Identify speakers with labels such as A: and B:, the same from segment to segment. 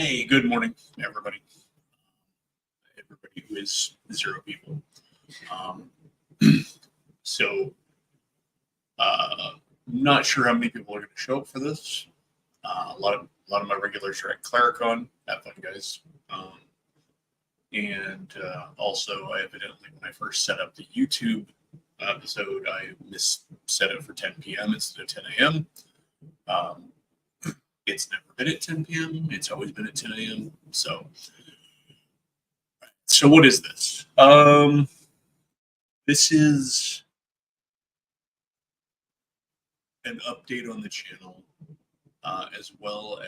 A: Hey, good morning, everybody. Everybody who is zero people. Um, so, not sure how many people are going to show up for this. A lot of my regulars are at Claricon. Have fun, guys. And also, I evidently, when I first set up the YouTube episode, I set it for 10 p.m. instead of 10 a.m. Um, it's never been at 10 p.m. It's always been at 10 a.m. So what is this? This is an update on the channel, as well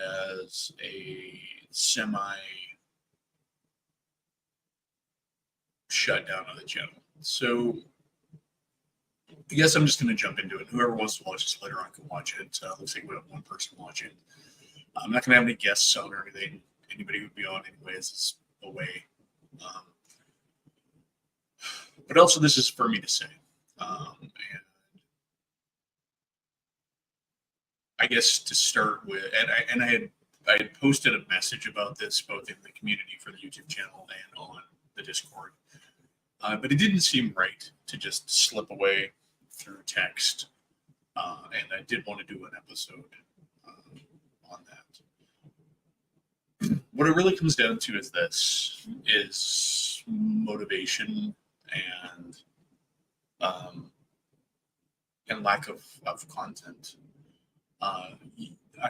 A: as a semi shutdown of the channel. So I guess I'm just going to jump into it. Whoever wants to watch this later on can watch it. Looks like we have one person watching. I'm not going to have any guests on or anything. Anybody who would be on anyways is away. But also, this is for me to say. And I guess to start with, and I had posted a message about this both in the community for the YouTube channel and on the Discord, but it didn't seem right to just slip away through text, and I did want to do an episode on that. What it really comes down to is motivation and lack of content. I'm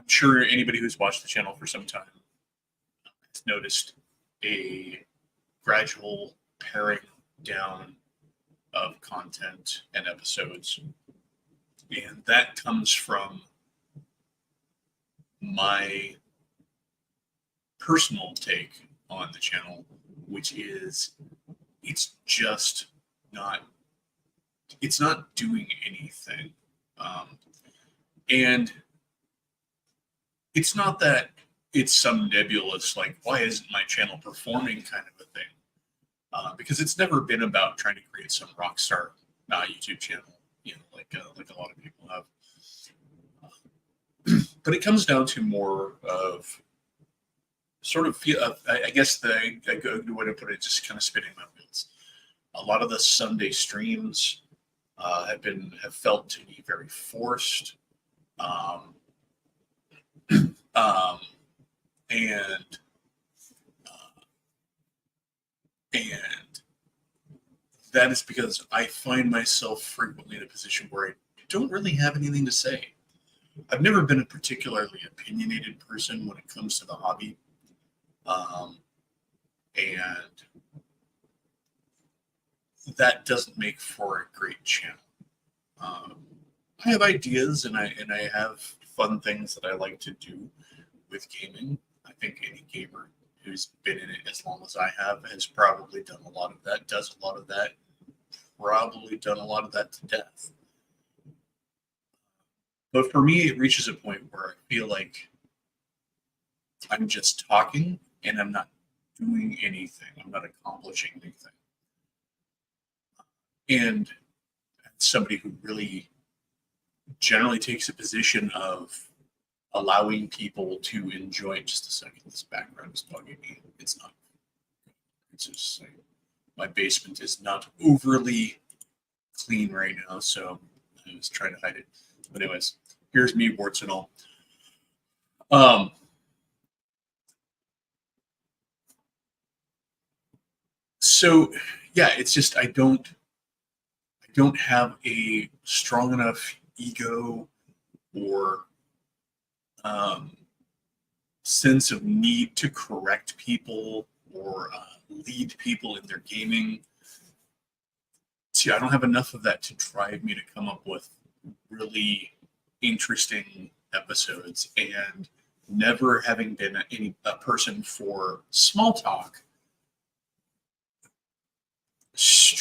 A: sure anybody who's watched the channel for some time has noticed a gradual paring down of content and episodes. And that comes from my personal take on the channel, which is it's not doing anything. And it's not that it's some nebulous, like, why isn't my channel performing kind of a thing? Because it's never been about trying to create some rock star YouTube channel, like a lot of people have. But it comes down to more of sort of I guess a good way to put it, just kind of spinning my wheels. A lot of the Sunday streams have felt to me very forced. And that is because I find myself frequently in a position where I don't really have anything to say. I've never been a particularly opinionated person when it comes to the hobby. And that doesn't make for a great channel. I have ideas and I have fun things that I like to do with gaming. I think any gamer who's been in it as long as I have has probably done a lot of that, does a lot of that, probably done a lot of that to death. But for me, it reaches a point where I feel like I'm just talking and I'm not doing anything. I'm not accomplishing anything. And somebody who really generally takes a position of allowing people to enjoy. Just a second, this background is bugging me. It's not. It's just like my basement is not overly clean right now, so I was trying to hide it. But anyways, here's me, warts and all. So yeah, it's just I don't have a strong enough ego or sense of need to correct people or lead people in their gaming. See, I don't have enough of that to drive me to come up with really interesting episodes. And never having been a person for small talk,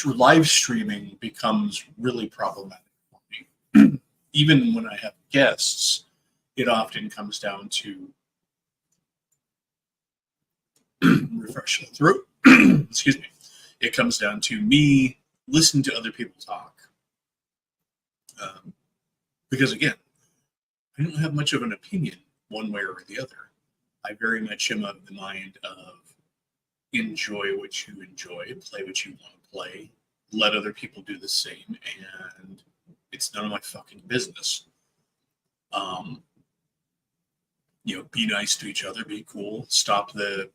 A: live streaming becomes really problematic for me. Even when I have guests, it often comes down to refresh the throat. Excuse me. It comes down to me listening to other people talk. Because again, I don't have much of an opinion one way or the other. I very much am of the mind of enjoy what you enjoy, play what you want to play, let other people do the same, and it's none of my fucking business. Um, be nice to each other, be cool, stop the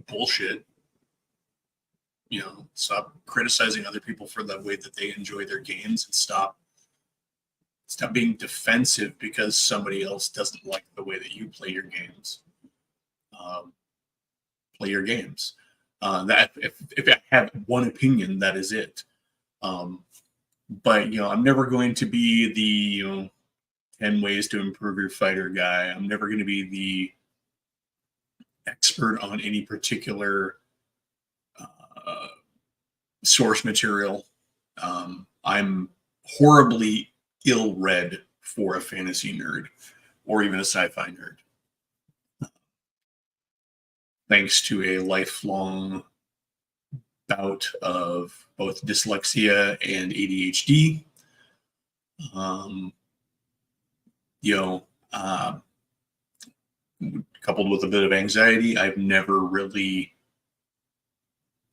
A: bullshit. Stop criticizing other people for the way that they enjoy their games, and stop being defensive because somebody else doesn't like the way that you play your games. Play your games. That if I have one opinion, that is it. But I'm never going to be the 10 ways to improve your fighter guy. I'm never going to be the expert on any particular source material. I'm horribly ill-read for a fantasy nerd or even a sci-fi nerd. Thanks to a lifelong bout of both dyslexia and ADHD. Coupled with a bit of anxiety, I've never really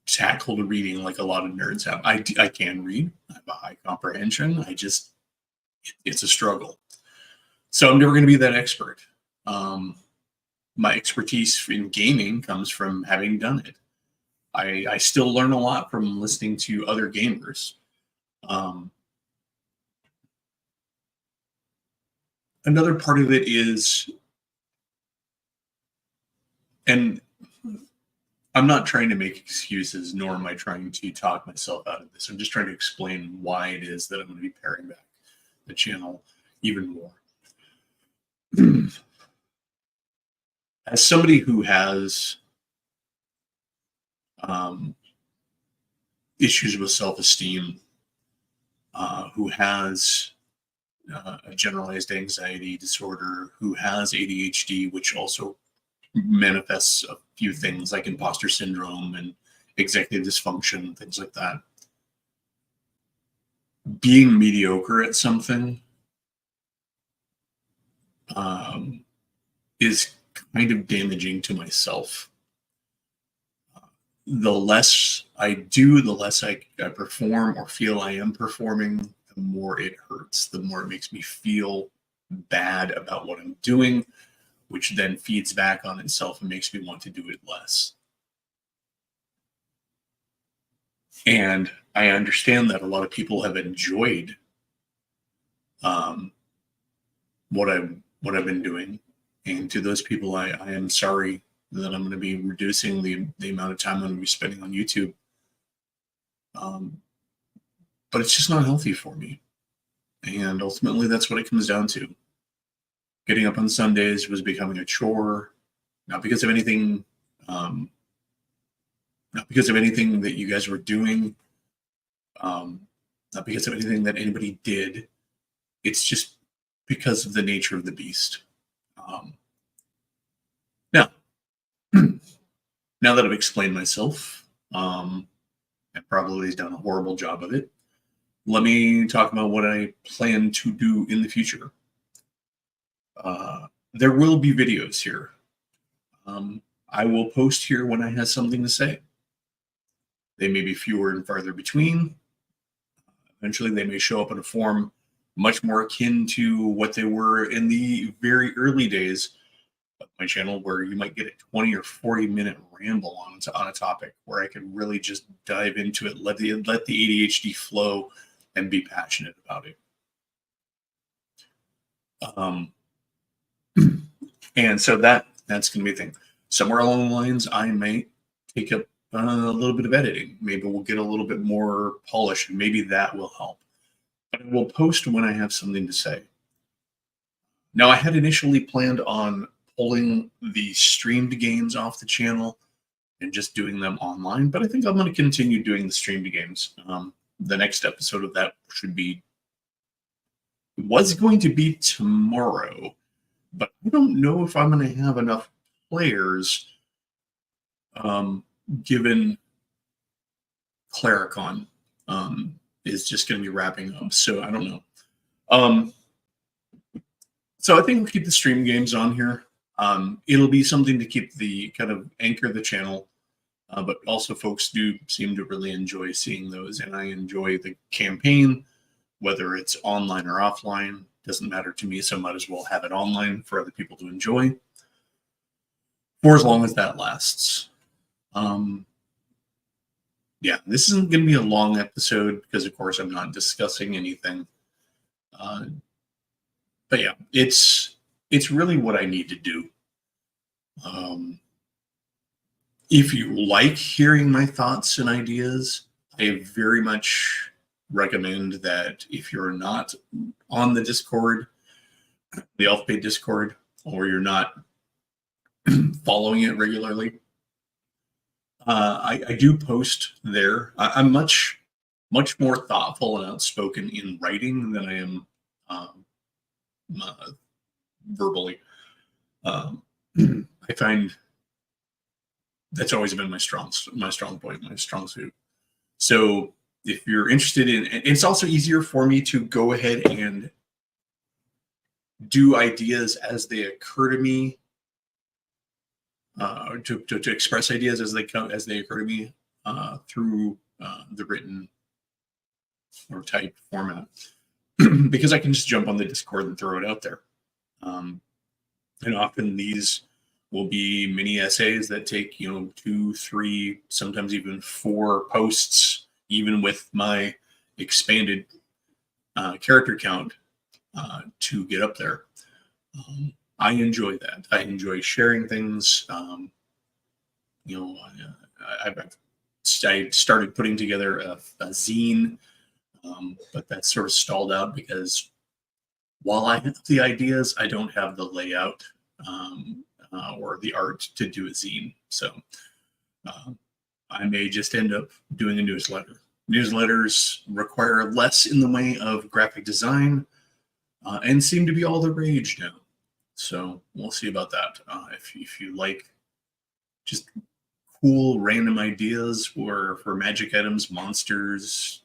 A: tackled reading like a lot of nerds have. I can read. I have a high comprehension. It's a struggle. So I'm never going to be that expert. My expertise in gaming comes from having done it. I still learn a lot from listening to other gamers. Another part of it is, and I'm not trying to make excuses, nor am I trying to talk myself out of this. I'm just trying to explain why it is that I'm going to be paring back the channel even more. As somebody who has issues with self-esteem, who has a generalized anxiety disorder, who has ADHD, which also manifests a few things like imposter syndrome and executive dysfunction, things like that. Being mediocre at something is kind of damaging to myself. The less I do, the less I perform or feel I am performing, the more it hurts, the more it makes me feel bad about what I'm doing, which then feeds back on itself and makes me want to do it less. And I understand that a lot of people have enjoyed what I've been doing. And to those people, I am sorry that I'm going to be reducing the amount of time I'm going to be spending on YouTube. But it's just not healthy for me. And ultimately, that's what it comes down to. Getting up on Sundays was becoming a chore, not because of anything, not because of anything that you guys were doing, not because of anything that anybody did. It's just because of the nature of the beast. Now that I've explained myself, and probably has done a horrible job of it, let me talk about what I plan to do in the future. There will be videos here. I will post here when I have something to say. They may be fewer and farther between. Eventually, they may show up in a form much more akin to what they were in the very early days of my channel, where you might get a 20 or 40-minute ramble on a topic where I can really just dive into it, let the ADHD flow, and be passionate about it. And so that's going to be a thing. Somewhere along the lines, I might take up a little bit of editing. Maybe we'll get a little bit more polish, and maybe that will help. But I will post when I have something to say. Now, I had initially planned on pulling the streamed games off the channel and just doing them online, but I think I'm going to continue doing the streamed games. The next episode of that was going to be tomorrow, but I don't know if I'm going to have enough players, given Claricon is just going to be wrapping up, so I don't know. So I think we'll keep the stream games on here. It'll be something to keep the kind of anchor the channel, but also folks do seem to really enjoy seeing those, and I enjoy the campaign, whether it's online or offline. Doesn't matter to me, so might as well have it online for other people to enjoy for as long as that lasts. Yeah, this isn't going to be a long episode because, of course, I'm not discussing anything. But yeah, it's really what I need to do. If you like hearing my thoughts and ideas, I very much recommend that if you're not on the Discord, the Elfpay Discord, or you're not following it regularly, I do post there. I'm much more thoughtful and outspoken in writing than I am verbally. I find that's always been my strong point, my strong suit. So if you're interested in, and it's also easier for me to go ahead and do ideas as they occur to me, to express ideas as they occur to me through the written or typed format, because I can just jump on the Discord and throw it out there. And often these will be mini essays that take 2, 3, sometimes even 4 posts, even with my expanded character count to get up there. I enjoy that. I enjoy sharing things. I started putting together a zine, but that sort of stalled out because while I have the ideas, I don't have the layout or the art to do a zine. So I may just end up doing a newsletter. Newsletters require less in the way of graphic design and seem to be all the rage now. So we'll see about that. If you like just cool random ideas for magic items, monsters,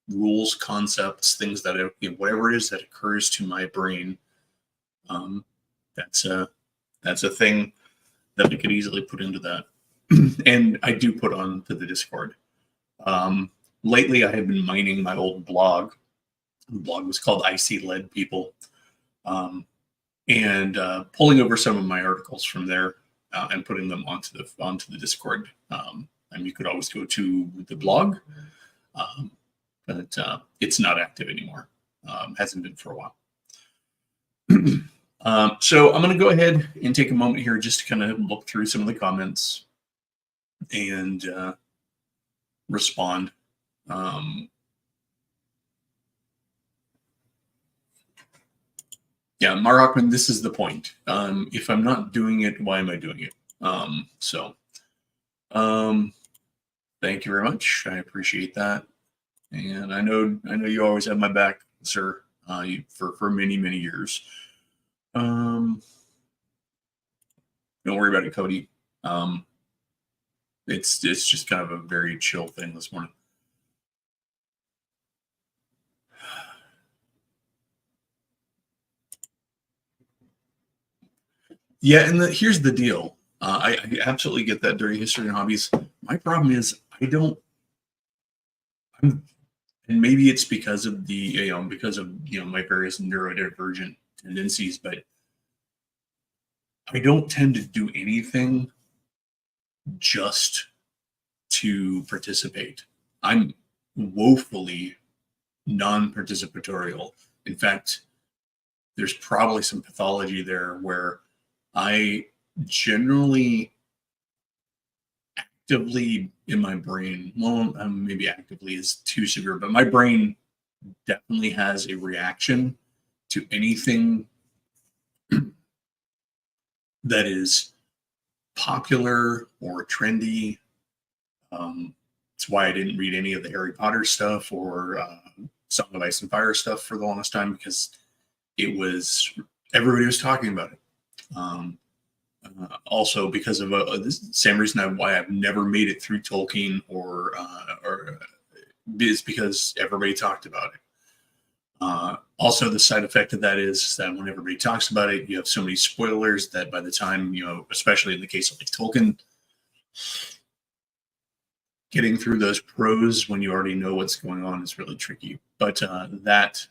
A: rules, concepts, things that whatever it is that occurs to my brain, that's a thing that I could easily put into that. And I do put on to the Discord. Lately, I have been mining my old blog. The blog was called I See Lead People, and pulling over some of my articles from there and putting them onto the Discord. And you could always go to the blog, but it's not active anymore. Hasn't been for a while. So I'm going to go ahead and take a moment here just to kind of look through some of the comments and respond. Yeah, Marokman, this is the point. If I'm not doing it, why am I doing it? Thank you very much. I appreciate that. And I know you always have my back, sir, for many, many years. Don't worry about it, Cody. It's just kind of a very chill thing this morning. Yeah, and here's the deal. I absolutely get that during history and hobbies. My problem is and maybe it's because of my various neurodivergent tendencies, but I don't tend to do anything just to participate. I'm woefully non-participatorial. In fact, there's probably some pathology there where I generally actively in my brain, well, maybe actively is too severe, but my brain definitely has a reaction to anything that is popular or trendy. It's why I didn't read any of the Harry Potter stuff or Song of Ice and Fire stuff for the longest time, because everybody was talking about it. Also, because of the same reason why I've never made it through Tolkien or is because everybody talked about it. Also, the side effect of that is that when everybody talks about it, you have so many spoilers that by the time, especially in the case of like Tolkien, getting through those prose when you already know what's going on is really tricky. But that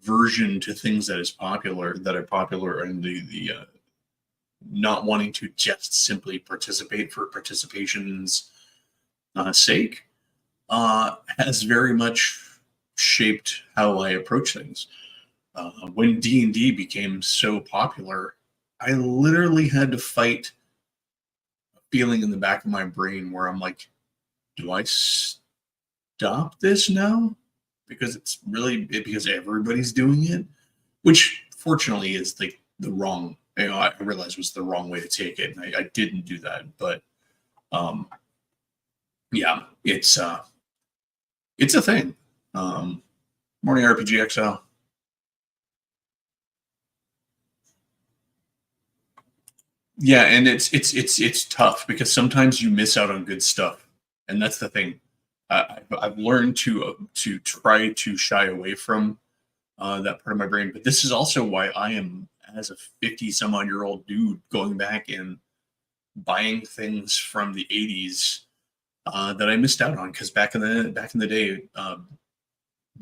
A: version to things that are popular, and the not wanting to just simply participate for participation's sake has very much shaped how I approach things. When D&D became so popular, I literally had to fight a feeling in the back of my brain where I'm like, do I stop this now? Because everybody's doing it, which fortunately is the wrong, I realized was the wrong way to take it. And I didn't do that, but yeah, it's a thing. Morning RPG XL. Yeah, and it's tough because sometimes you miss out on good stuff, and that's the thing. I've learned to try to shy away from that part of my brain, but this is also why I am, as a 50 some odd year old dude, going back and buying things from the 80s that I missed out on, because back in the day,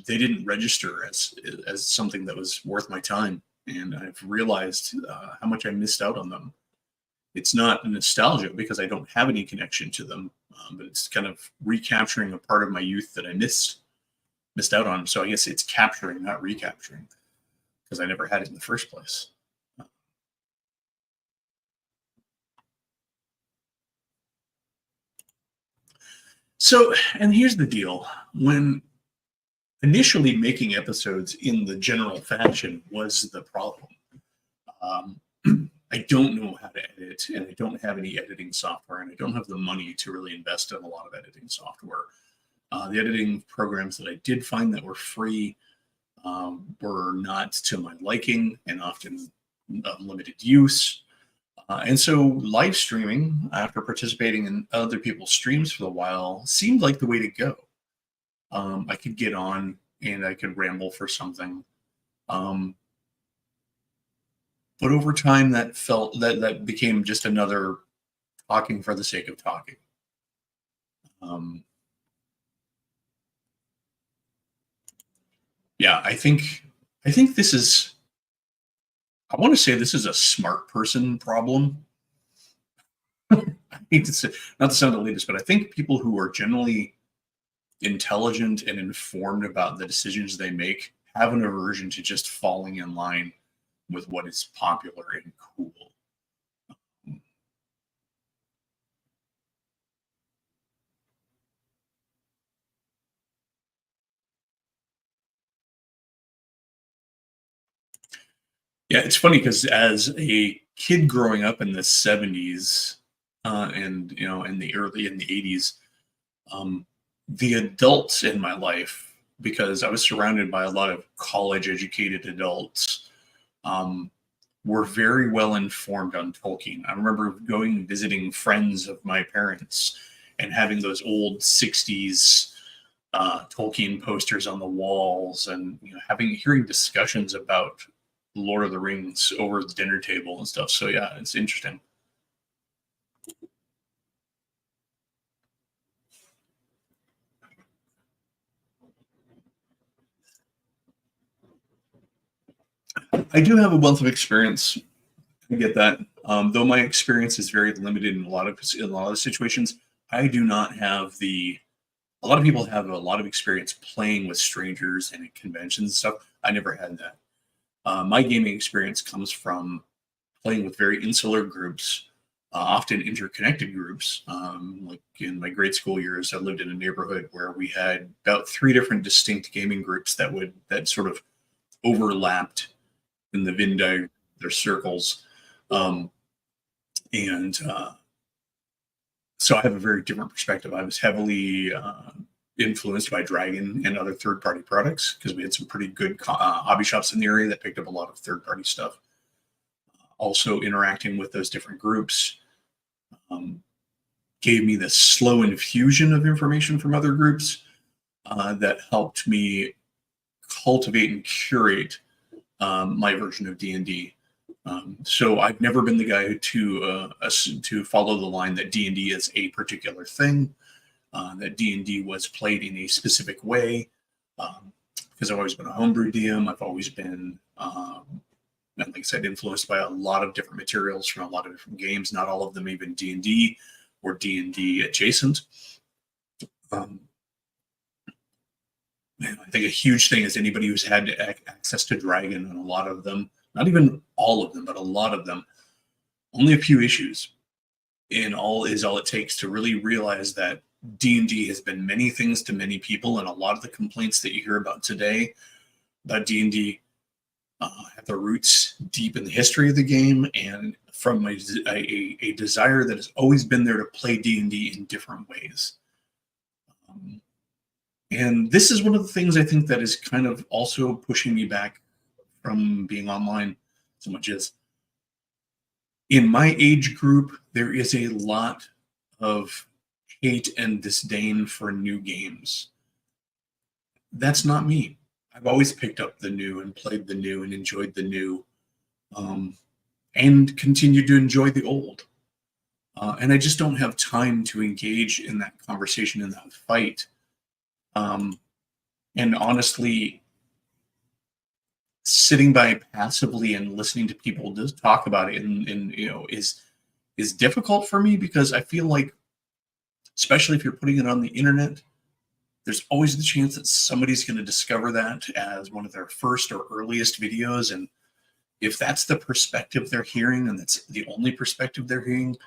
A: they didn't register as something that was worth my time, and I've realized how much I missed out on them. It's not nostalgia because I don't have any connection to them, but it's kind of recapturing a part of my youth that I missed out on. So I guess it's capturing, not recapturing, because I never had it in the first place. So, and here's the deal: when initially making episodes in the general fashion was the problem. I don't know how to edit, and I don't have any editing software, and I don't have the money to really invest in a lot of editing software. The editing programs that I did find that were free were not to my liking and often limited use. And so live streaming, after participating in other people's streams for a while, seemed like the way to go. I could get on and I could ramble for something. But over time, that became just another talking for the sake of talking. Yeah, I think this is. I want to say this is a smart person problem. I hate to say, not to sound elitist, but I think people who are generally intelligent and informed about the decisions they make have an aversion to just falling in line with what is popular and cool. Yeah, it's funny because as a kid growing up in the 70s, and in the 80s, the adults in my life, because I was surrounded by a lot of college educated adults, were very well informed on Tolkien. I remember going and visiting friends of my parents and having those old 60s Tolkien posters on the walls, and hearing discussions about Lord of the Rings over the dinner table and stuff. So yeah, it's interesting. I do have a wealth of experience. I get that. Though my experience is very limited in a lot of situations, I do not have the. A lot of people have a lot of experience playing with strangers and at conventions and stuff. I never had that. My gaming experience comes from playing with very insular groups, often interconnected groups. Like in my grade school years, I lived in a neighborhood where we had about 3 different distinct gaming groups that sort of overlapped in the Venn diagram, their circles. And So I have a very different perspective. I was heavily influenced by Dragon and other third-party products because we had some pretty good hobby shops in the area that picked up a lot of third-party stuff. Also, interacting with those different groups gave me this slow infusion of information from other groups that helped me cultivate and curate my version of D&D. So I've never been the guy to follow the line that D&D is a particular thing, that D&D was played in a specific way. Because I've always been a homebrew DM. I've always been, like I said, influenced by a lot of different materials from a lot of different games. Not all of them even D&D or D&D adjacent. I think a huge thing is anybody who's had access to Dragon, and a lot of them, not even all of them, but a lot of them, only a few issues. And all it takes to really realize that D&D has been many things to many people, and a lot of the complaints that you hear about today about D&D have their roots deep in the history of the game and from a desire that has always been there to play D&D in different ways. And this is one of the things I think that is kind of also pushing me back from being online so much as in my age group, there is a lot of hate and disdain for new games. That's not me. I've always picked up the new and played the new and enjoyed the new, and continued to enjoy the old. And I just don't have time to engage in that conversation, in that fight. And honestly, sitting by passively and listening to people just talk about it and is difficult for me, because I feel like, especially if you're putting it on the internet, there's always the chance that somebody's going to discover that as one of their first or earliest videos. And if that's the perspective they're hearing, and that's the only perspective they're hearing,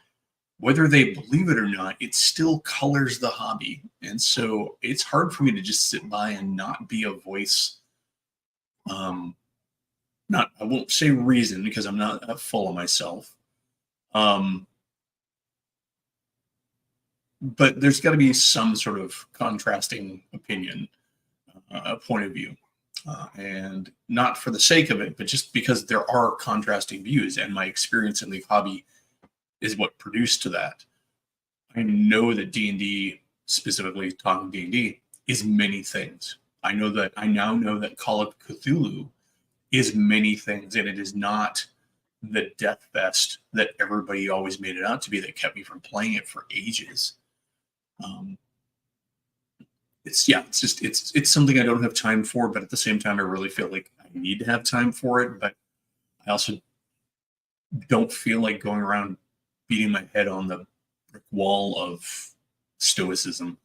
A: whether they believe it or not, it still colors the hobby. And so it's hard for me to just sit by and not be a voice. I won't say reason, because I'm not full of myself. But there's got to be some sort of contrasting opinion, point of view. And not for the sake of it, but just because there are contrasting views, and my experience in the hobby is what produced to that. I know that D&D, specifically talking D&D, is many things. I now know that Call of Cthulhu is many things, and it is not the death fest that everybody always made it out to be that kept me from playing it for ages. It's something I don't have time for, but at the same time, I really feel like I need to have time for it. But I also don't feel like going around beating my head on the brick wall of stoicism.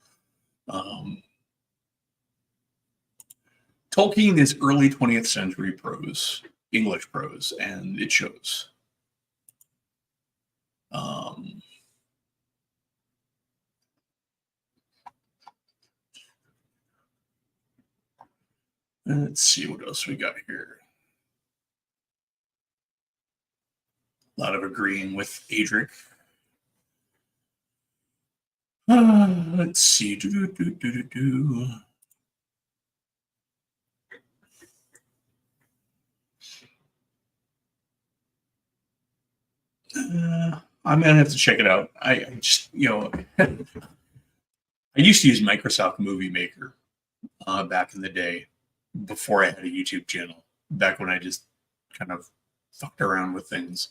A: Tolkien is early 20th century prose, English prose, and it shows. Let's see what else we got here. A lot of agreeing with Adric. Let's see. I'm gonna have to check it out. I just, I used to use Microsoft Movie Maker back in the day, before I had a YouTube channel. Back when I just kind of fucked around with things,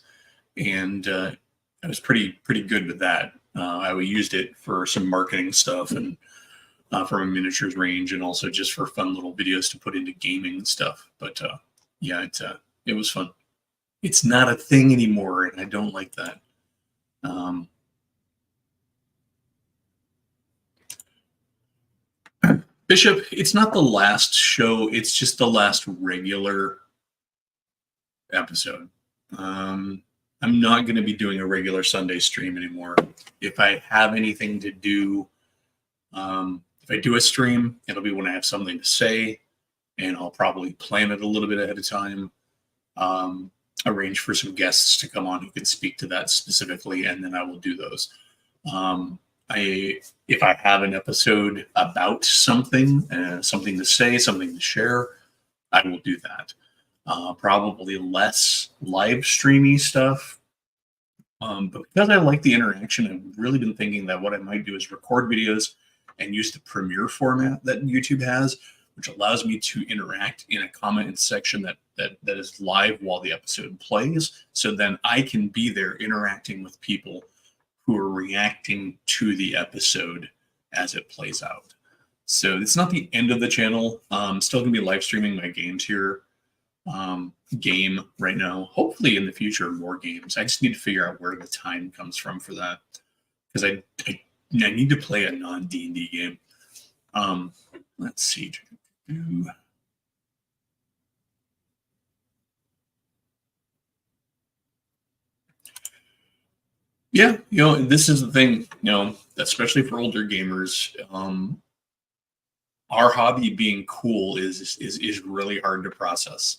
A: and I was pretty good with that. I used it for some marketing stuff, and from a miniatures range, and also just for fun little videos to put into gaming and stuff. But yeah, it was fun. It's not a thing anymore, and I don't like that. Bishop, it's not the last show. It's just the last regular episode. I'm not going to be doing a regular Sunday stream anymore. If I have anything to do, if I do a stream, it'll be when I have something to say, and I'll probably plan it a little bit ahead of time. Arrange for some guests to come on who can speak to that specifically, and then I will do those. If I have an episode about something, something to say, something to share, I will do that. Probably less live streamy stuff. But because I like the interaction, I've really been thinking that what I might do is record videos and use the Premiere format that YouTube has, which allows me to interact in a comment section that is live while the episode plays. So then I can be there interacting with people who are reacting to the episode as it plays out. So it's not the end of the channel. Still gonna be live streaming my games here. Game right now. Hopefully in the future more games. I just need to figure out where the time comes from for that, because I need to play a non D&D game. Let's see. Yeah, this is the thing, especially for older gamers. Our hobby being cool is really hard to process.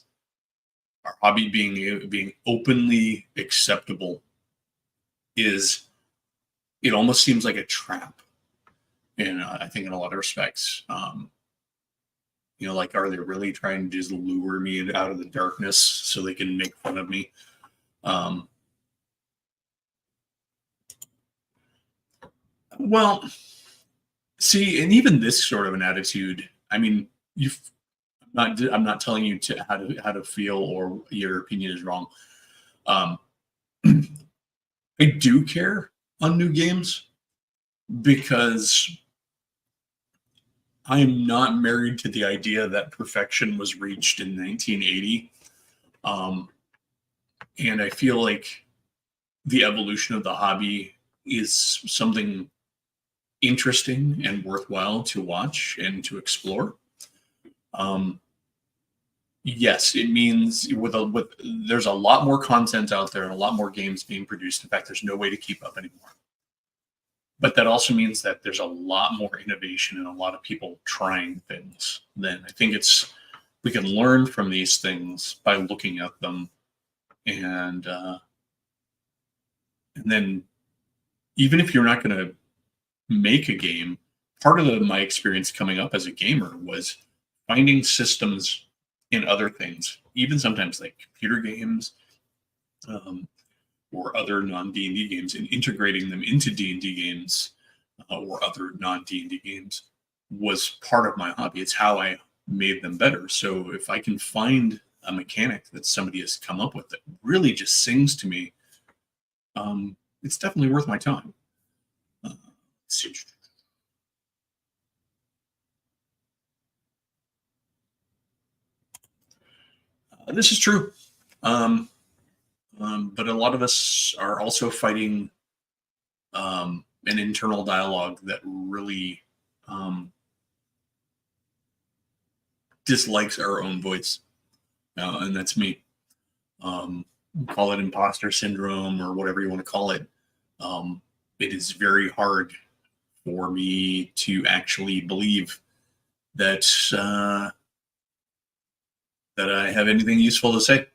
A: Our hobby being openly acceptable it almost seems like a trap. And I think in a lot of respects, like, are they really trying to just lure me out of the darkness so they can make fun of me? Well, see, and even this sort of an attitude, I mean, I'm not telling you how to feel or your opinion is wrong. I do care on new games because I am not married to the idea that perfection was reached in 1980. And I feel like the evolution of the hobby is something interesting and worthwhile to watch and to explore. Yes, it means there's a lot more content out there and a lot more games being produced. In fact, there's no way to keep up anymore. But that also means that there's a lot more innovation and a lot of people trying things. Then I think we can learn from these things by looking at them, and then even if you're not going to make a game, part of my experience coming up as a gamer was finding systems in other things, even sometimes like computer games or other non-D&D games, and integrating them into D&D games or other non-D&D games was part of my hobby. It's how I made them better. So if I can find a mechanic that somebody has come up with that really just sings to me, it's definitely worth my time. This is true. But a lot of us are also fighting an internal dialogue that really dislikes our own voice. And that's me. Call it imposter syndrome or whatever you want to call it. It is very hard for me to actually believe that that I have anything useful to say.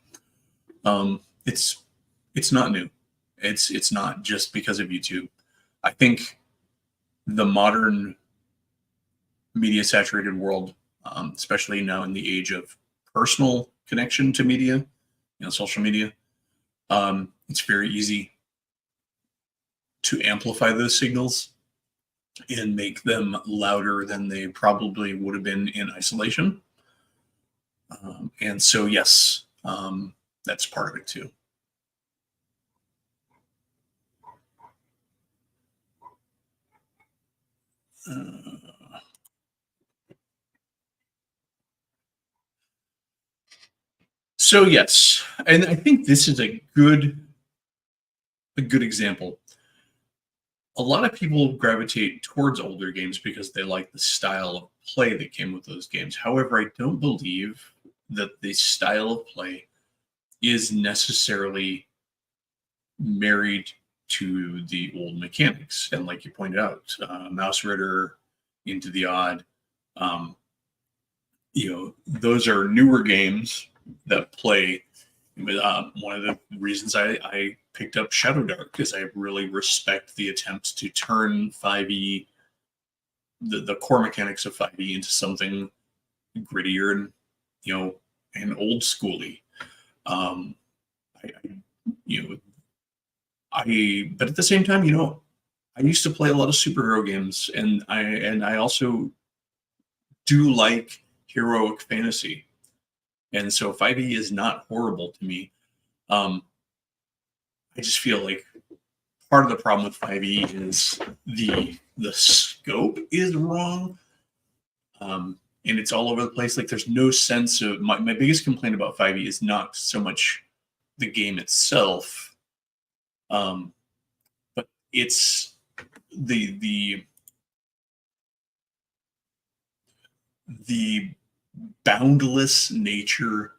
A: It's not new. It's not just because of YouTube. I think the modern media saturated world, especially now in the age of personal connection to media, social media, it's very easy to amplify those signals and make them louder than they probably would have been in isolation. And so, yes, that's part of it too. So yes, and I think this is a good example. A lot of people gravitate towards older games because they like the style of play that came with those games. However, I don't believe that the style of play is necessarily married to the old mechanics. And like you pointed out, Mouse Ritter, Into the Odd, those are newer games that play. One of the reasons I picked up Shadow Dark is I really respect the attempt to turn 5e, the core mechanics of 5e, into something grittier and and old schooly. But at the same time, I used to play a lot of superhero games, and I also do like heroic fantasy. And so 5e is not horrible to me. I just feel like part of the problem with 5e is the scope is wrong. And it's all over the place. Like there's no sense of my biggest complaint about 5e is not so much the game itself, but it's the boundless nature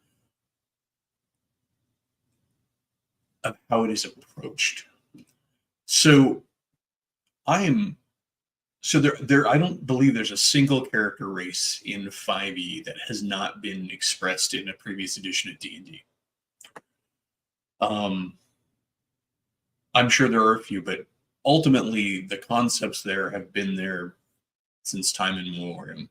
A: of how it is approached. So there I don't believe there's a single character race in 5e that has not been expressed in a previous edition of D&D. I'm sure there are a few, but ultimately the concepts there have been there since time immemorial.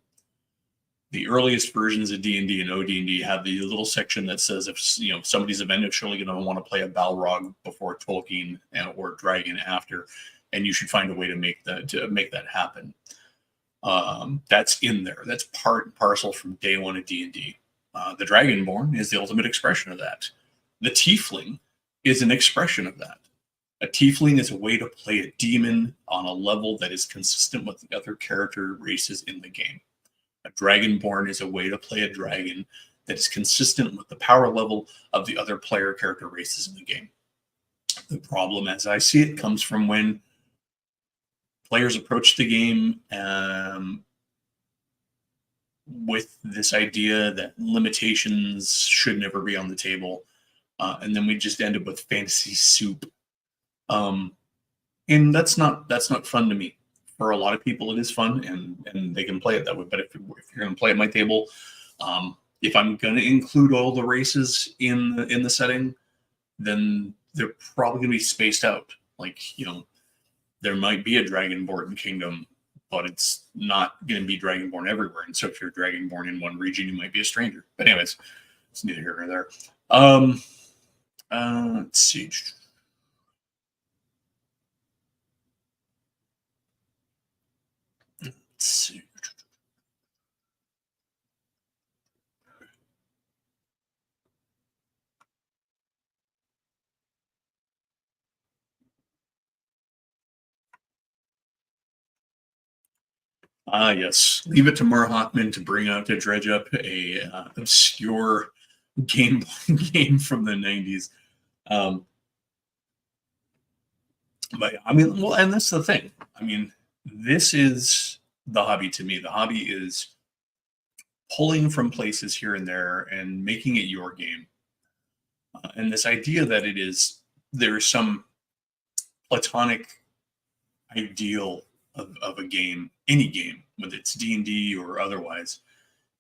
A: The earliest versions of D&D and OD&D have the little section that says if somebody's eventually going to want to play a Balrog before Tolkien or Dragon after, and you should find a way to make that happen. That's in there. That's part and parcel from day one of D&D. The Dragonborn is the ultimate expression of that. The Tiefling is an expression of that. A Tiefling is a way to play a demon on a level that is consistent with the other character races in the game. A Dragonborn is a way to play a dragon that is consistent with the power level of the other player character races in the game. The problem, as I see it, comes from when players approach the game with this idea that limitations should never be on the table. And then we just end up with fantasy soup. And that's not fun to me. For a lot of people, it is fun, and they can play it that way. But if you're going to play at my table, if I'm going to include all the races in the setting, then they're probably going to be spaced out. Like, there might be a Dragonborn kingdom, but it's not going to be Dragonborn everywhere. And so if you're Dragonborn in one region, you might be a stranger. But anyways, it's neither here nor there. Let's see. Yes. Leave it to Mar Hockman to dredge up a obscure game from the 90s. But I mean, well, and that's the thing. I mean, this is the hobby to me. The hobby is pulling from places here and there and making it your game. And this idea that there's some platonic ideal of a game, any game, whether it's D&D or otherwise,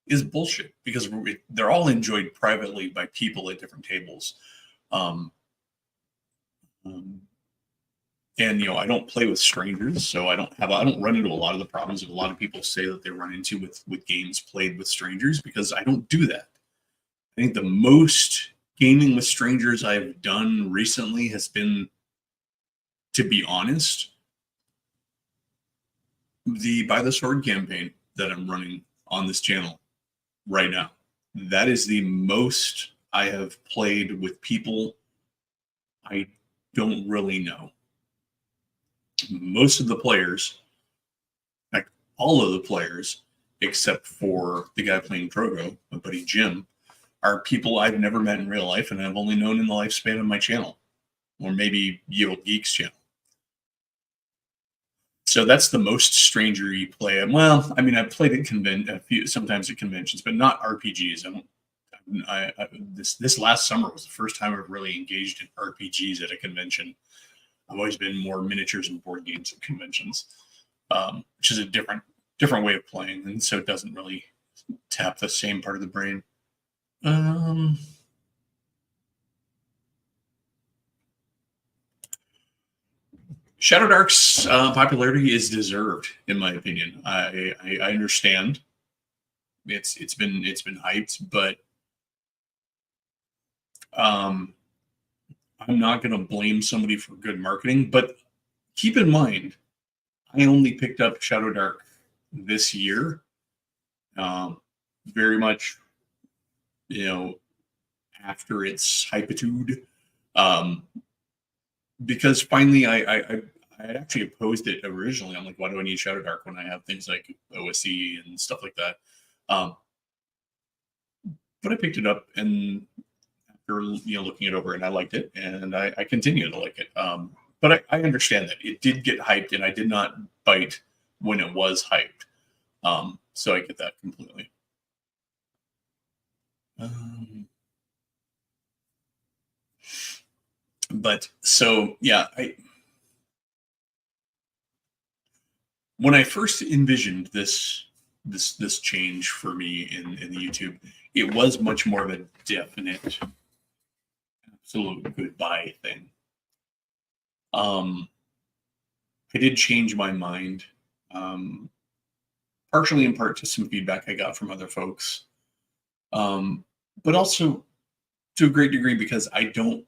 A: is bullshit, because they're all enjoyed privately by people at different tables. And I don't play with strangers, so I don't run into a lot of the problems that a lot of people say that they run into with games played with strangers, because I don't do that. I think the most gaming with strangers I've done recently has been, to be honest, the By the Sword campaign that I'm running on this channel right now. That is the most I have played with people I don't really know. Most of the players, like all of the players, except for the guy playing Drogo, my buddy Jim, are people I've never met in real life and I've only known in the lifespan of my channel, or maybe Ye Olde Geeks channel. So that's the most stranger-y play. Well, I mean, I've played at sometimes at conventions, but not RPGs. This last summer was the first time I've really engaged in RPGs at a convention. I've always been more miniatures and board games at conventions, which is a different way of playing, and so it doesn't really tap the same part of the brain. Shadowdark's popularity is deserved, in my opinion. I understand it's been hyped, but I'm not going to blame somebody for good marketing. But keep in mind, I only picked up Shadowdark this year. very much, you know, after its hypitude. Um, because finally I had actually opposed it originally. I'm like, why do I need Shadow Dark when I have things like OSE and stuff like that? Um, but I picked it up, and after looking it over, and I liked it, and I continue to like it. But I understand that it did get hyped, and I did not bite when it was hyped. So I get that completely. But so yeah, when I first envisioned this change for me in the YouTube, it was much more of a definite, absolute goodbye thing. I did change my mind, um, partially in part to some feedback I got from other folks, but also to a great degree because I don't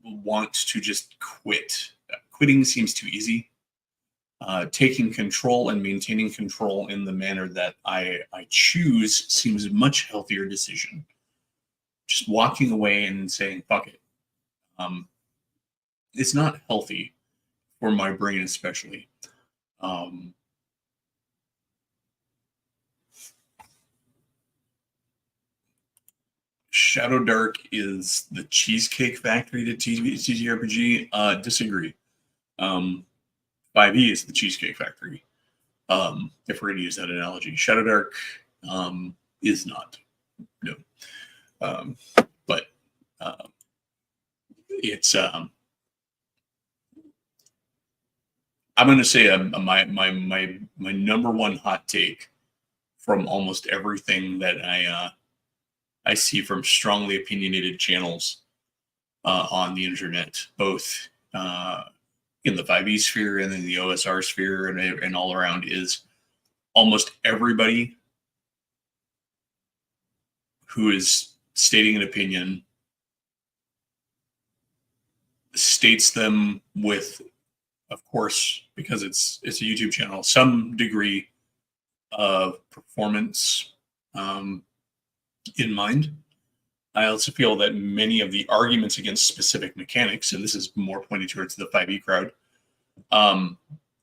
A: want to just quit. Quitting seems too easy. Taking control and maintaining control in the manner that I choose seems a much healthier decision. Just walking away and saying "fuck it," um, it's not healthy for my brain, especially. Um, Shadow Dark is the Cheesecake Factory to TTRPG. Disagree. 5e is the Cheesecake Factory. If we're going to use that analogy, Shadow Dark is not. No. Um, but it's I'm going to say my number one hot take from almost everything that I see from strongly opinionated channels on the internet, both in the 5e sphere and in the OSR sphere and all around, is almost everybody who is stating an opinion states them with, of course, because it's a YouTube channel, some degree of performance in mind. I also feel that many of the arguments against specific mechanics, and this is more pointed towards the 5e crowd,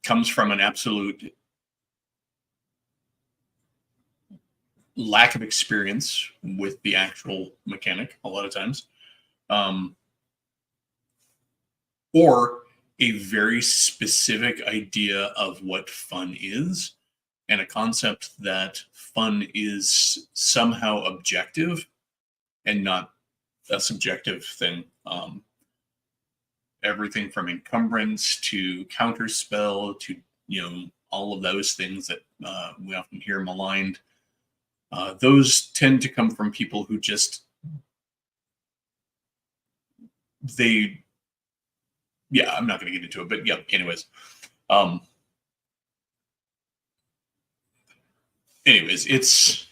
A: comes from an absolute lack of experience with the actual mechanic a lot of times, or a very specific idea of what fun is, and a concept that fun is somehow objective and not a subjective thing. Everything from encumbrance to counterspell to all of those things that we often hear maligned. Those tend to come from people who just I'm not going to get into it, but yeah, anyways. It's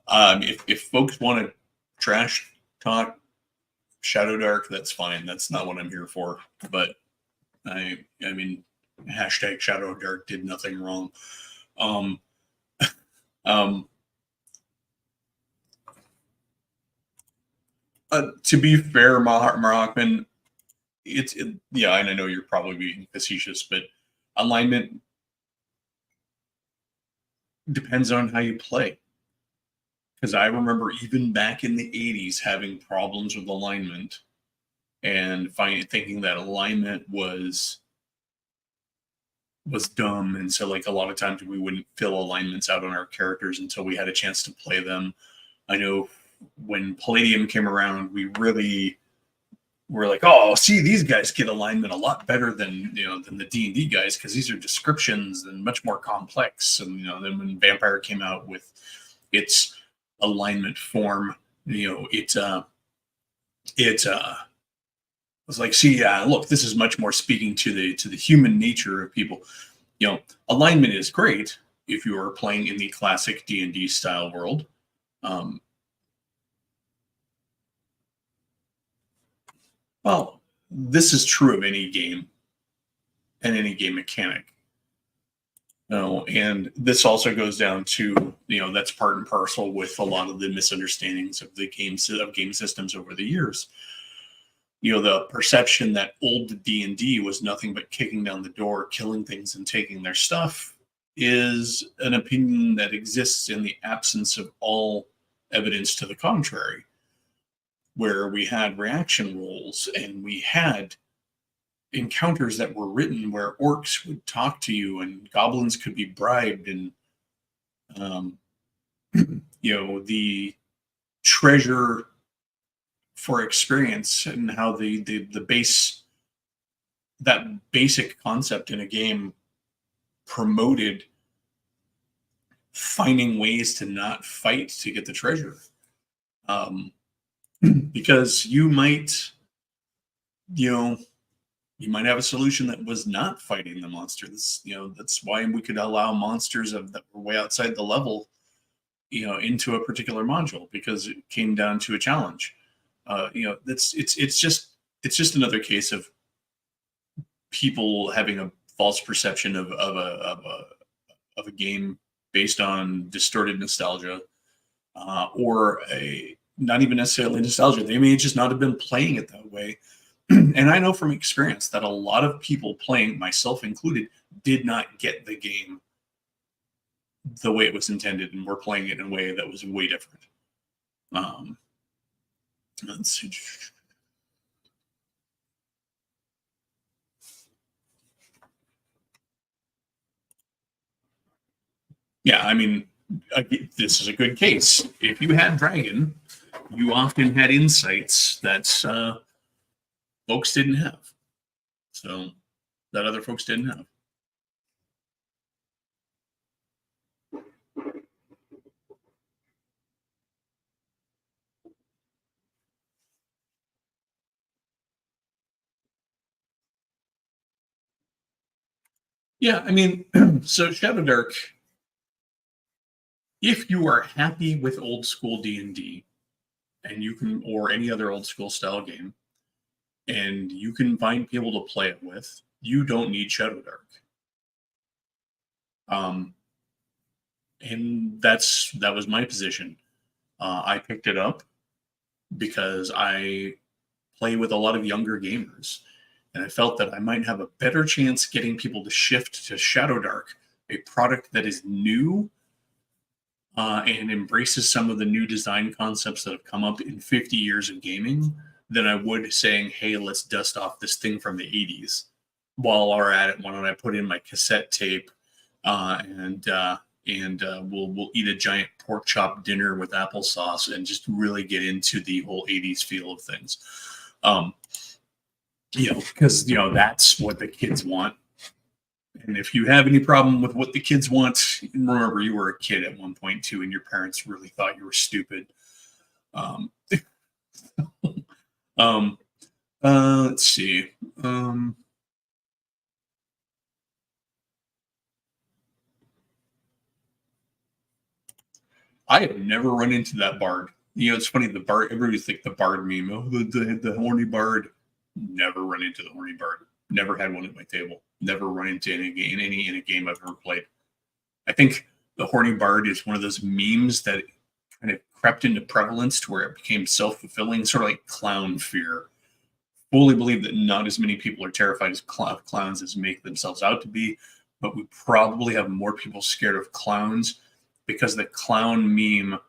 A: if folks want to trash talk Shadow Dark, that's fine. That's not what I'm here for. But I mean, hashtag Shadow Dark did nothing wrong. To be fair, Marachman, yeah, and I know you're probably being facetious, but alignment depends on how you play. Because I remember even back in the 80s having problems with alignment and thinking that alignment was dumb, and so like a lot of times we wouldn't fill alignments out on our characters until we had a chance to play them. I know when Palladium came around, we really were like, oh, see, these guys get alignment a lot better than the D&D guys, because these are descriptions and much more complex. And then when Vampire came out with its alignment form, it was like, see, look, this is much more speaking to the human nature of people. Alignment is great if you are playing in the classic D&D style world. Well, this is true of any game and any game mechanic. No, and this also goes down to, that's part and parcel with a lot of the misunderstandings of the game systems over the years. The perception that old D&D was nothing but kicking down the door, killing things, and taking their stuff is an opinion that exists in the absence of all evidence to the contrary, where we had reaction rolls and we had encounters that were written where orcs would talk to you and goblins could be bribed, and um, the treasure for experience and how the base, that basic concept in a game promoted finding ways to not fight to get the treasure, because you might have a solution that was not fighting the monster. That's why we could allow monsters that were way outside the level, into a particular module, because it came down to a challenge. It's just another case of people having a false perception of a game based on distorted nostalgia, or not even necessarily nostalgia. They may just not have been playing it that way. And I know from experience that a lot of people playing, myself included, did not get the game the way it was intended, and were playing it in a way that was way different. Let's see. Yeah, I mean, this is a good case. If you had Dragon, you often had insights that folks didn't have. So, that other folks didn't have. Yeah, I mean, so Shadowdark, if you are happy with old school D&D, and you can, or any other old school style game, and you can find people to play it with, you don't need Shadowdark. And that was my position. I picked it up because I play with a lot of younger gamers, and I felt that I might have a better chance getting people to shift to Shadowdark, a product that is new, and embraces some of the new design concepts that have come up in 50 years of gaming, than I would saying, hey, let's dust off this thing from the 80s. While we're at it, why don't I put in my cassette tape, and we'll eat a giant pork chop dinner with applesauce and just really get into the whole 80s feel of things. Because that's what the kids want. And if you have any problem with what the kids want, remember you were a kid at one point too, and your parents really thought you were stupid. Let's see. I have never run into that bard. It's funny, the bard, everybody think the bard meme, oh, the horny bard. Never run into the horny bard. Never had one at my table. Never run into any in a game I've ever played. I think the horny bard is one of those memes that kind of crept into prevalence to where it became self-fulfilling, sort of like clown fear. Fully believe that not as many people are terrified of clowns as make themselves out to be, but we probably have more people scared of clowns because the clown meme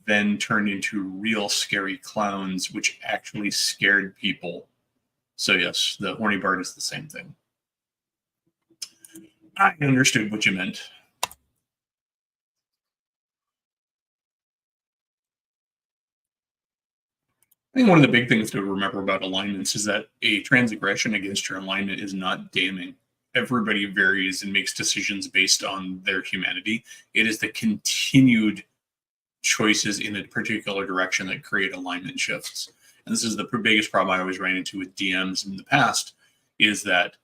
A: then turned into real scary clowns, which actually scared people. So yes, the horny bard is the same thing. I understood what you meant. I think one of the big things to remember about alignments is that a transgression against your alignment is not damning. Everybody varies and makes decisions based on their humanity. It is the continued choices in a particular direction that create alignment shifts. And this is the biggest problem I always ran into with DMs in the past, is that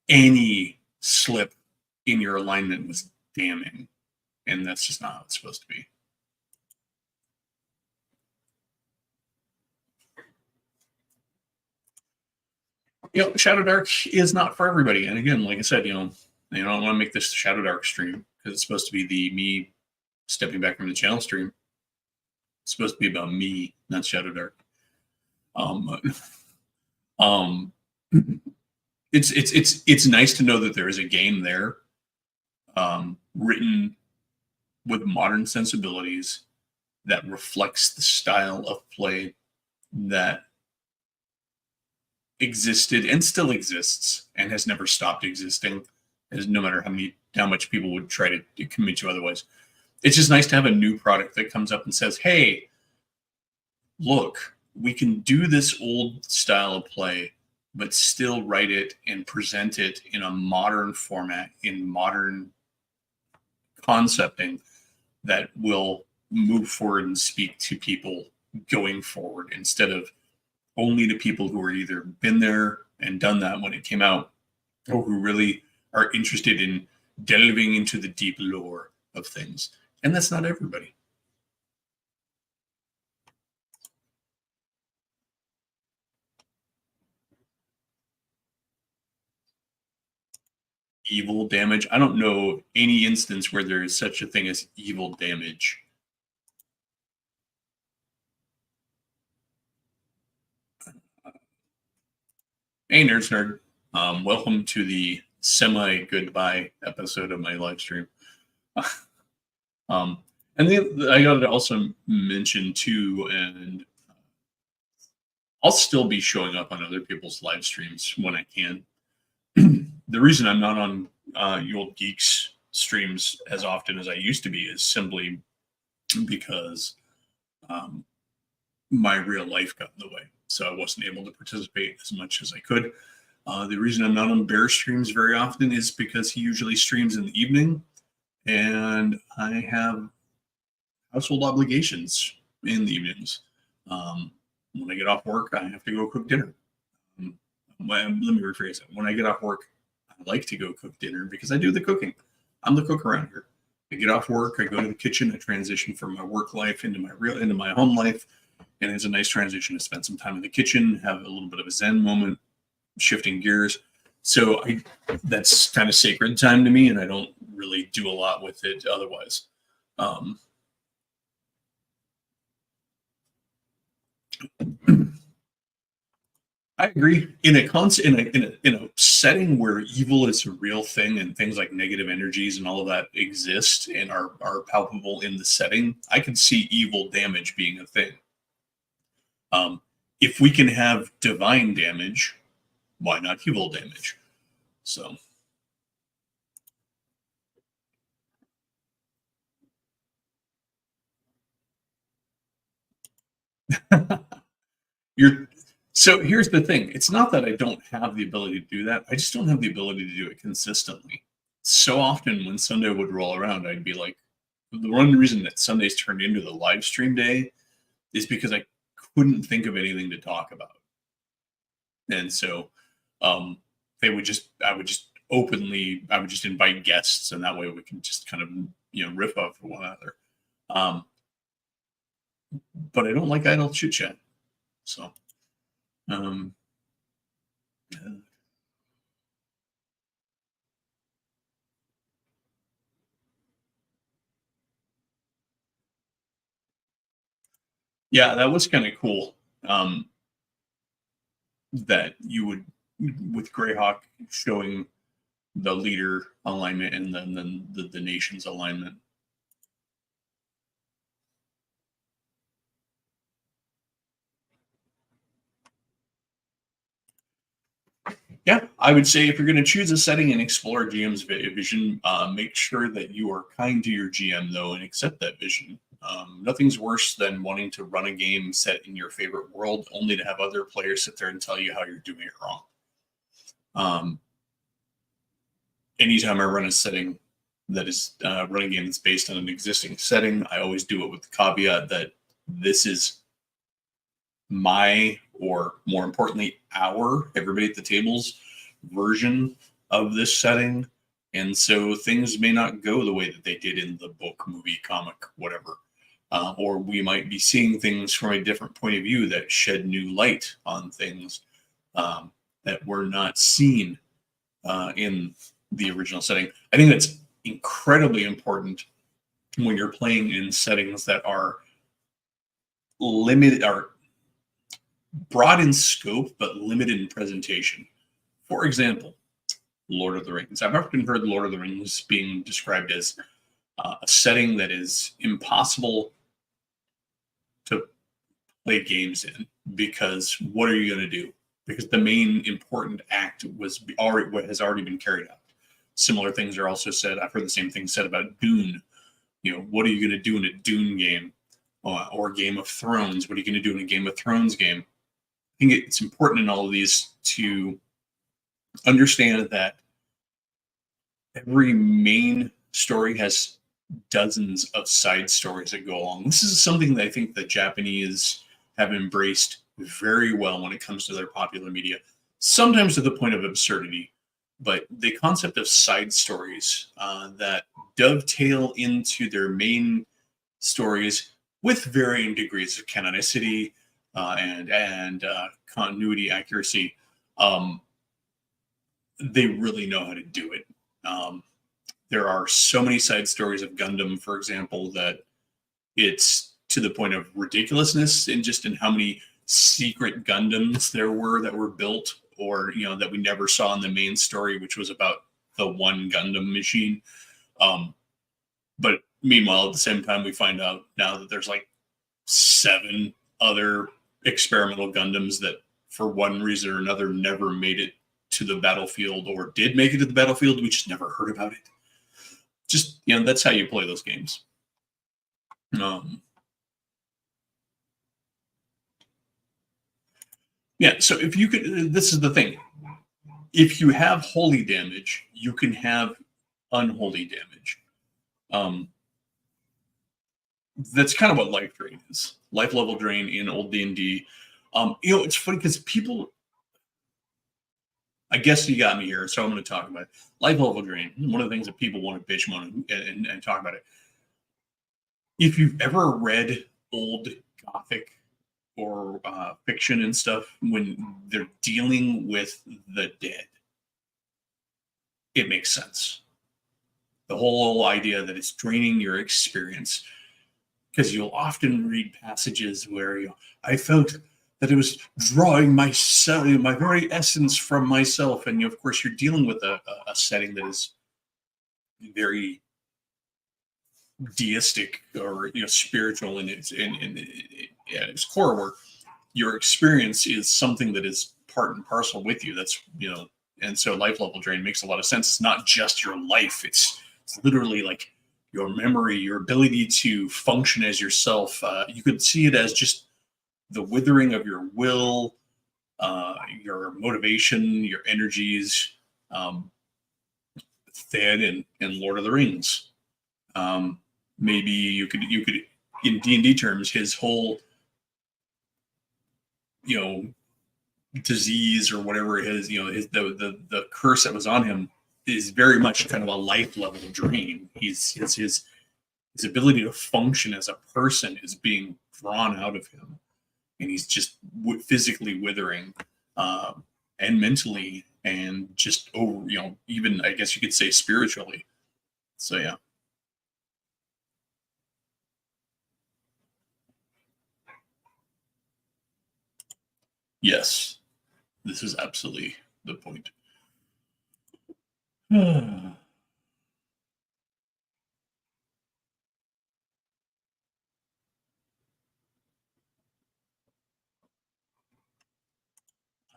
A: any slip in your alignment was damning. And that's just not how it's supposed to be. Shadowdark is not for everybody. And again, like I said, You know, I don't want to make this Shadow Dark stream because it's supposed to be the me stepping back from the channel stream. It's supposed to be about me, not Shadow Dark. Um, um, it's nice to know that there is a game there, written with modern sensibilities that reflects the style of play that existed and still exists and has never stopped existing, as no matter how much people would try to convince you otherwise. It's just nice to have a new product that comes up and says, hey, look, we can do this old style of play, but still write it and present it in a modern format, in modern concepting that will move forward and speak to people going forward instead of only to people who are either been there and done that when it came out, or who really are interested in delving into the deep lore of things. And that's not everybody. Evil damage. I don't know any instance where there is such a thing as evil damage. Hey, Nerds Nerd. Welcome to the semi-goodbye episode of my live stream. And I got to also mention too, and I'll still be showing up on other people's live streams when I can. The reason I'm not on You Old Geeks streams as often as I used to be is simply because my real life got in the way. So I wasn't able to participate as much as I could. The reason I'm not on Bear streams very often is because he usually streams in the evening, and I have household obligations in the evenings. When I get off work, I have to go cook dinner. Let me rephrase it. When I get off work, I like to go cook dinner because I do the cooking. I'm the cook around here. I get off work, I go to the kitchen, I transition from my work life into my home life, and it's a nice transition to spend some time in the kitchen, have a little bit of a Zen moment, shifting gears. So that's kind of sacred time to me, and I don't really do a lot with it otherwise. I agree. In a setting where evil is a real thing and things like negative energies and all of that exist and are palpable in the setting, I can see evil damage being a thing. If we can have divine damage, why not evil damage? So. So here's the thing. It's not that I don't have the ability to do that. I just don't have the ability to do it consistently. So often when Sunday would roll around, I'd be like, the one reason that Sundays turned into the live stream day is because I couldn't think of anything to talk about. And so I would just invite guests, and that way we can just kind of, riff off of one another. But I don't like idle chit chat. So, yeah, that was kind of cool. That you would, with Greyhawk showing the leader alignment and then the nation's alignment. Yeah, I would say if you're going to choose a setting and explore GM's vision, make sure that you are kind to your GM, though, and accept that vision. Nothing's worse than wanting to run a game set in your favorite world only to have other players sit there and tell you how you're doing it wrong. Anytime I run a setting that is run a game that's based on an existing setting, I always do it with the caveat that this is my, or more importantly, everybody at the table's version of this setting. And so things may not go the way that they did in the book, movie, comic, whatever. Or we might be seeing things from a different point of view that shed new light on things that were not seen in the original setting. I think that's incredibly important when you're playing in settings that are limited, are broad in scope but limited in presentation. For example, Lord of the Rings. I've often heard Lord of the Rings being described as a setting that is impossible to play games in, because what are you going to do? Because the main important act has already been carried out. Similar things are also said. I've heard the same thing said about Dune. What are you going to do in a Dune game, or Game of Thrones? What are you going to do in a Game of Thrones game? I think it's important in all of these to understand that every main story has dozens of side stories that go along. This is something that I think the Japanese have embraced very well when it comes to their popular media, sometimes to the point of absurdity. But the concept of side stories that dovetail into their main stories with varying degrees of canonicity and continuity accuracy, they really know how to do it. There are so many side stories of Gundam, for example, that it's to the point of ridiculousness in how many secret Gundams there were that were built, or that we never saw in the main story, which was about the one Gundam machine. But meanwhile, at the same time, we find out now that there's like 7 other experimental Gundams that, for one reason or another, never made it to the battlefield, or did make it to the battlefield. We just never heard about it. Just, that's how you play those games. Yeah, so if you could, this is the thing. If you have holy damage, you can have unholy damage. That's kind of what life drain is. Life level drain in old D&D. It's funny because people, I guess you got me here, so I'm going to talk about it. Life level drain. One of the things that people want to bitch on and talk about it. If you've ever read old Gothic or fiction and stuff, when they're dealing with the dead, it makes sense. The whole idea that it's draining your experience, because you'll often read passages where I felt that it was drawing myself, my very essence from myself, and of course you're dealing with a setting that is very deistic or spiritual in its core, where your experience is something that is part and parcel with you. That's and so life level drain makes a lot of sense. It's not just your life; it's literally like your memory, your ability to function as yourself. You could see it as just the withering of your will, your motivation, your energies. Theoden in Lord of the Rings. Maybe you could in D&D terms, his whole disease or whatever it is, the curse that was on him is very much kind of a life level drain. His ability to function as a person is being drawn out of him, and he's just physically withering, and mentally, and just over, even I guess you could say spiritually. So yeah. Yes, this is absolutely the point. I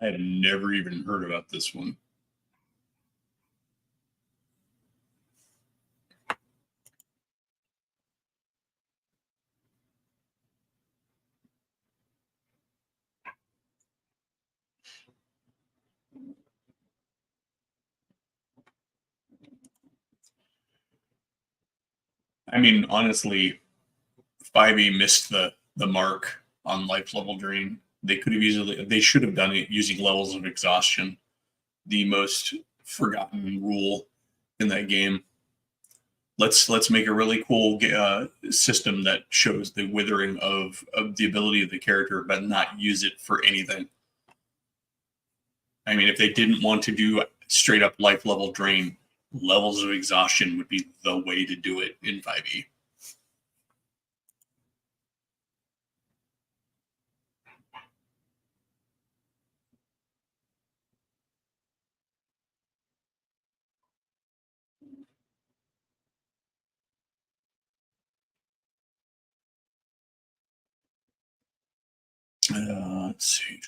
A: had never even heard about this one. I mean, honestly, 5e missed the mark on life level drain. They should have done it using levels of exhaustion, the most forgotten rule in that game. Let's make a really cool system that shows the withering of the ability of the character, but not use it for anything. I mean, if they didn't want to do straight up life level drain, levels of exhaustion would be the way to do it in 5e. Let's see.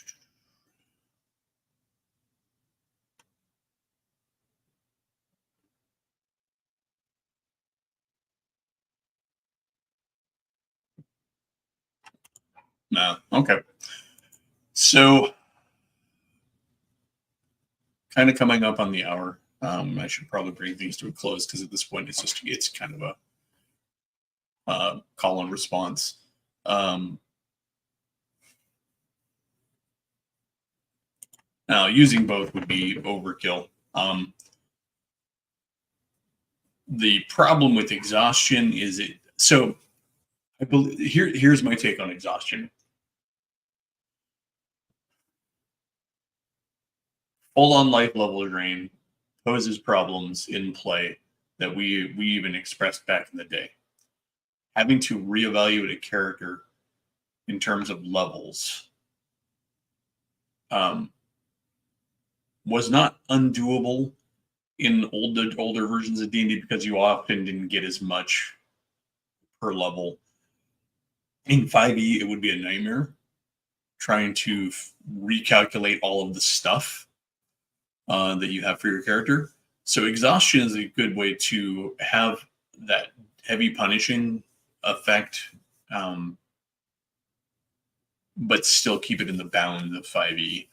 A: No, okay. So, kind of coming up on the hour. I should probably bring things to a close because at this point it's kind of a call and response. Now, using both would be overkill. The problem with exhaustion is it. So, I believe here's my take on exhaustion. Full on life level drain poses problems in play that we even expressed back in the day. Having to reevaluate a character in terms of levels was not undoable in older versions of D&D because you often didn't get as much per level. In 5e, it would be a nightmare trying to recalculate all of the stuff that you have for your character. So exhaustion is a good way to have that heavy punishing effect, but still keep it in the bounds of 5e.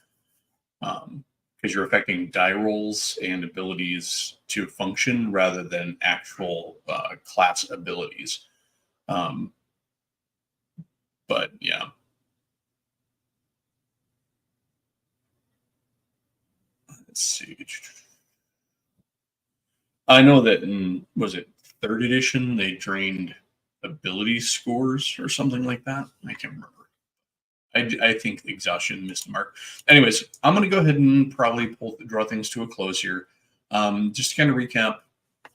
A: Because you're affecting die rolls and abilities to function rather than actual class abilities. But yeah. Let's see. I know that in, was it third edition, they drained ability scores or something like that. I can't remember. I think exhaustion missed the mark. Anyways, I'm going to go ahead and probably draw things to a close here. Just to kind of recap,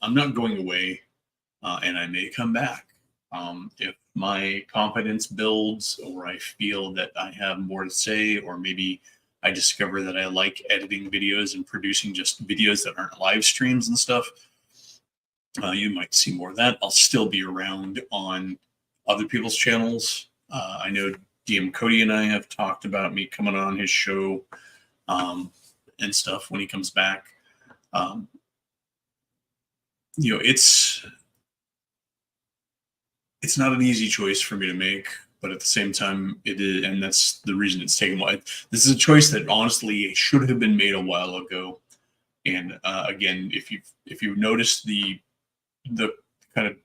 A: I'm not going away, and I may come back. If my confidence builds or I feel that I have more to say, or maybe I discover that I like editing videos and producing just videos that aren't live streams and stuff, you might see more of that. I'll still be around on other people's channels. I know DM Cody and I have talked about me coming on his show and stuff when he comes back. It's not an easy choice for me to make, but at the same time, it is, and that's the reason it's taken a while. This is a choice that honestly should have been made a while ago. And again, if you've noticed the kind of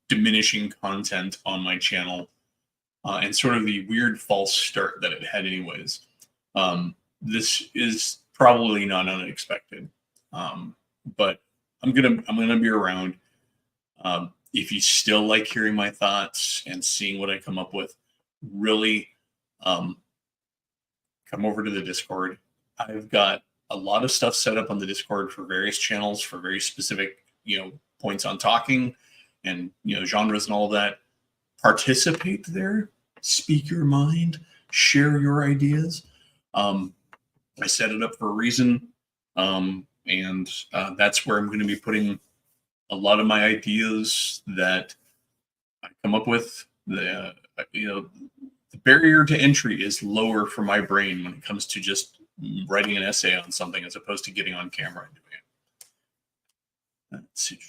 A: diminishing content on my channel and sort of the weird false start that it had, anyways, this is probably not unexpected. But I'm gonna be around. If you still like hearing my thoughts and seeing what I come up with, really come over to the Discord. I've got a lot of stuff set up on the Discord for various channels for very specific, points on talking and, genres and all of that. Participate there, speak your mind, share your ideas. I set it up for a reason. And that's where I'm going to be putting a lot of my ideas that I come up with. The barrier to entry is lower for my brain when it comes to just writing an essay on something as opposed to getting on camera and doing it. Let's see.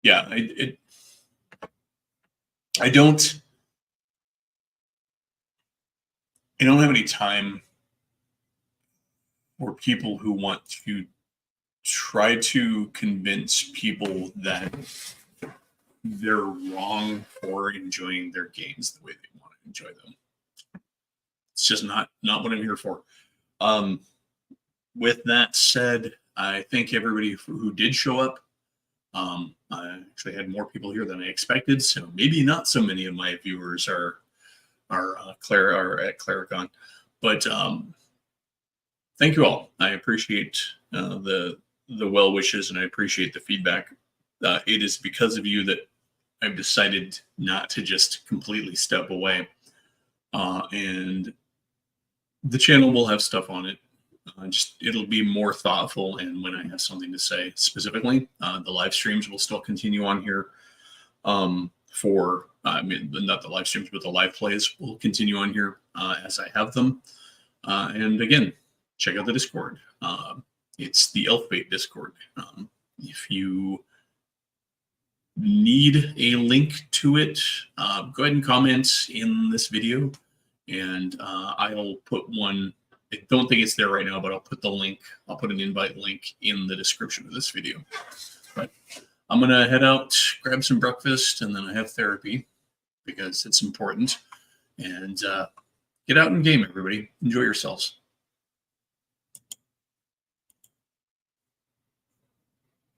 A: Yeah, I don't have any time for people who want to try to convince people that they're wrong for enjoying their games the way they want to enjoy them. It's just not what I'm here for. with that said, I thank everybody who did show up. I actually had more people here than I expected, so maybe not so many of my viewers are at Claricon, but thank you all. I appreciate the well wishes, and I appreciate the feedback. It is because of you that I've decided not to just completely step away, and the channel will have stuff on it. Just it'll be more thoughtful, and when I have something to say specifically, the live streams will still continue on here. For I mean, not the live streams, but the live plays will continue on here as I have them. And again, check out the Discord. It's the Elfbait Discord. If you need a link to it, go ahead and comment in this video, and I'll put one. I don't think it's there right now, but I'll put the link. I'll put an invite link in the description of this video. But I'm gonna head out, grab some breakfast, and then I have therapy because it's important. And get out and game, everybody. Enjoy yourselves.